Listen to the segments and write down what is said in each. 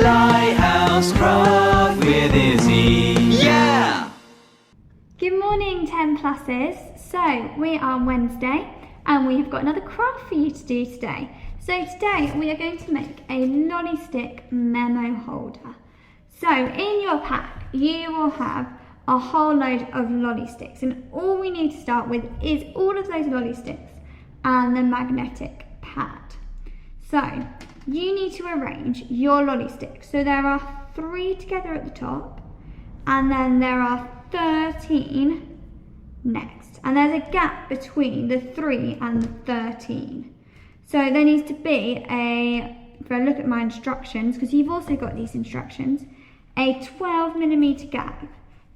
Lighthouse Craft with Izzy. Yeah! Good morning, 10 pluses. So we are Wednesday and we have got another craft for you to do today. So today we are going to make a lolly stick memo holder. So in your pack you will have a whole load of lolly sticks, and all we need to start with is all of those lolly sticks and the magnetic pad. So you need to arrange your lolly sticks. So there are 3 together at the top, and then there are 13 next. And there's a gap between the 3 and the 13. So there needs to be if I look at my instructions, because you've also got these instructions, a 12mm gap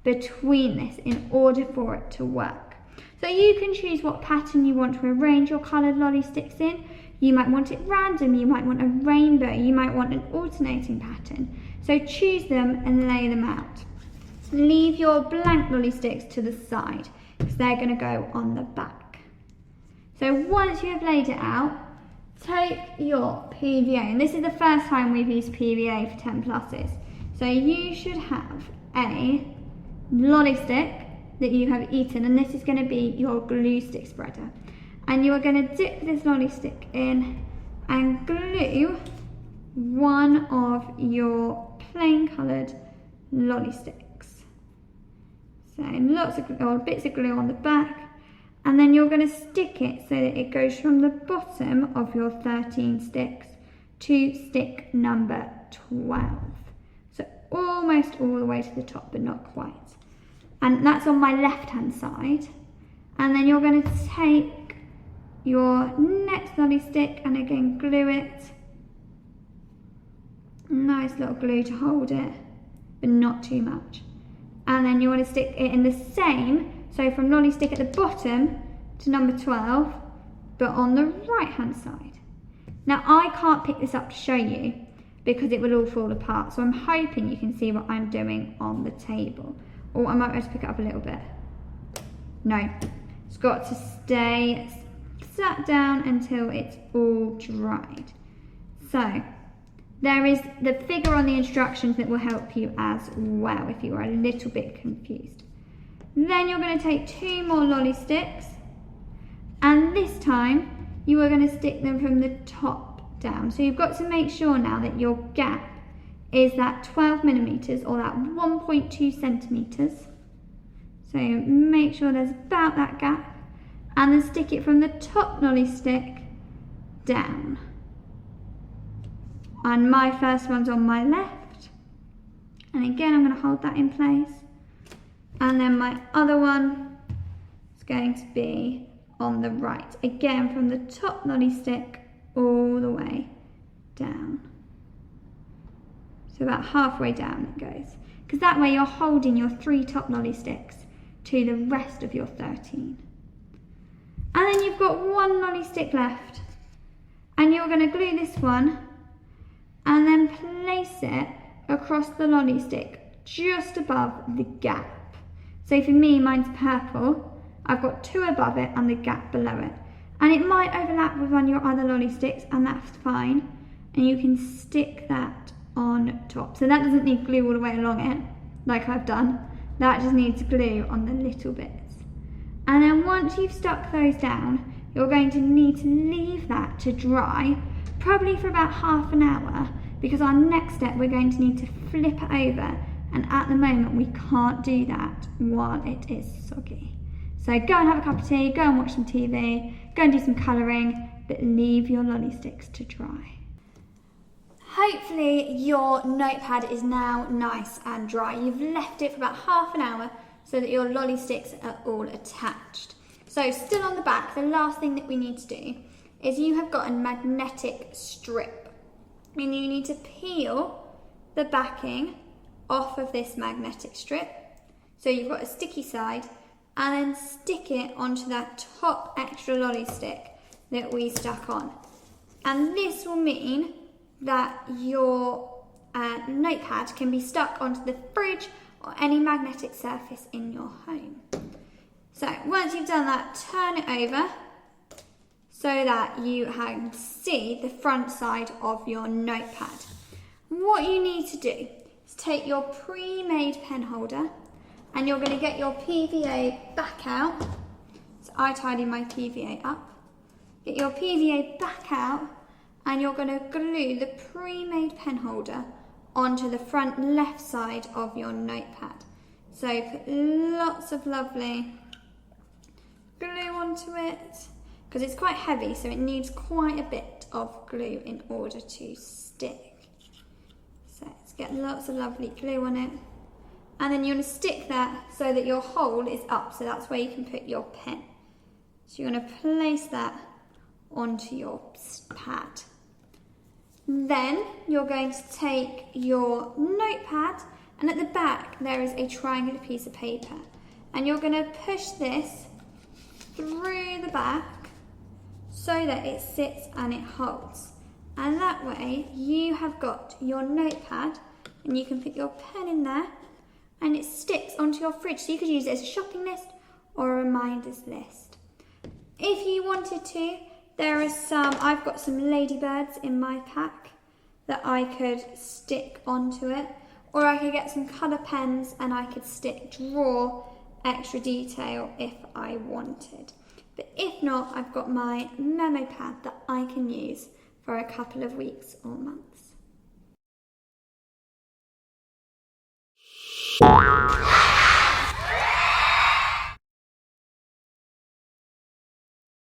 between this in order for it to work. So you can choose what pattern you want to arrange your coloured lolly sticks in. You might want it random, you might want a rainbow, you might want an alternating pattern. So choose them and lay them out. Leave your blank lolly sticks to the side because they're going to go on the back. So once you have laid it out, take your PVA, and this is the first time we've used PVA for 10 pluses. So you should have a lolly stick that you have eaten, and this is going to be your glue stick spreader. And you are going to dip this lolly stick in and glue one of your plain coloured lolly sticks. So lots of bits of glue on the back, and then you're going to stick it so that it goes from the bottom of your 13 sticks to stick number 12. So almost all the way to the top, but not quite. And that's on my left hand side. And then you're going to take your next lolly stick and again glue it. Nice little glue to hold it, but not too much. And then you want to stick it in the same, so from lolly stick at the bottom to number 12, but on the right hand side. Now I can't pick this up to show you because it will all fall apart, so I'm hoping you can see what I'm doing on the table. Or I might be able to pick it up a little bit. No, it's got to stay sat down until it's all dried. So there is the figure on the instructions that will help you as well if you are a little bit confused. Then you're going to take 2 more lolly sticks, and this time you are going to stick them from the top down. So you've got to make sure now that your gap is that 12mm or that 1.2 centimetres. So make sure there's about that gap, and then stick it from the top lolly stick down. And my first one's on my left, and again I'm going to hold that in place, and then my other one is going to be on the right, again from the top lolly stick all the way down. So about halfway down it goes, because that way you're holding your 3 top lolly sticks to the rest of your 13. And then you've got 1 lolly stick left, and you're going to glue this one and then place it across the lolly stick just above the gap. So for me, mine's purple. I've got 2 above it and the gap below it. And it might overlap with one of your other lolly sticks, and that's fine. And you can stick that on top. So that doesn't need glue all the way along it, like I've done. That just needs glue on the little bits. And then once you've stuck those down, you're going to need to leave that to dry, probably for about half an hour, because our next step we're going to need to flip it over, and at the moment we can't do that while it is soggy. So go and have a cup of tea, go and watch some TV, go and do some colouring, but leave your lolly sticks to dry. Hopefully your notepad is now nice and dry. You've left it for about half an hour so that your lolly sticks are all attached. So still on the back, the last thing that we need to do is you have got a magnetic strip, and you need to peel the backing off of this magnetic strip. So you've got a sticky side, and then stick it onto that top extra lolly stick that we stuck on. And this will mean that your notepad can be stuck onto the fridge or any magnetic surface in your home. So once you've done that, turn it over so that you can see the front side of your notepad. What you need to do is take your pre-made pen holder and you're going to get your PVA back out. So I tidy my PVA up. Get your PVA back out and you're going to glue the pre-made pen holder onto the front left side of your notepad. So put lots of lovely glue onto it because it's quite heavy, so it needs quite a bit of glue in order to stick. So let's get lots of lovely glue on it. And then you're going to stick that so that your hole is up, so that's where you can put your pen. So you're going to place that onto your pad. Then you're going to take your notepad, and at the back there is a triangular piece of paper, and you're going to push this through the back so that it sits and it holds. And that way you have got your notepad and you can put your pen in there and it sticks onto your fridge. So you could use it as a shopping list or a reminders list. If you wanted to, I've got some ladybirds in my pack that I could stick onto it, or I could get some colour pens and I could draw extra detail if I wanted. But if not, I've got my memo pad that I can use for a couple of weeks or months.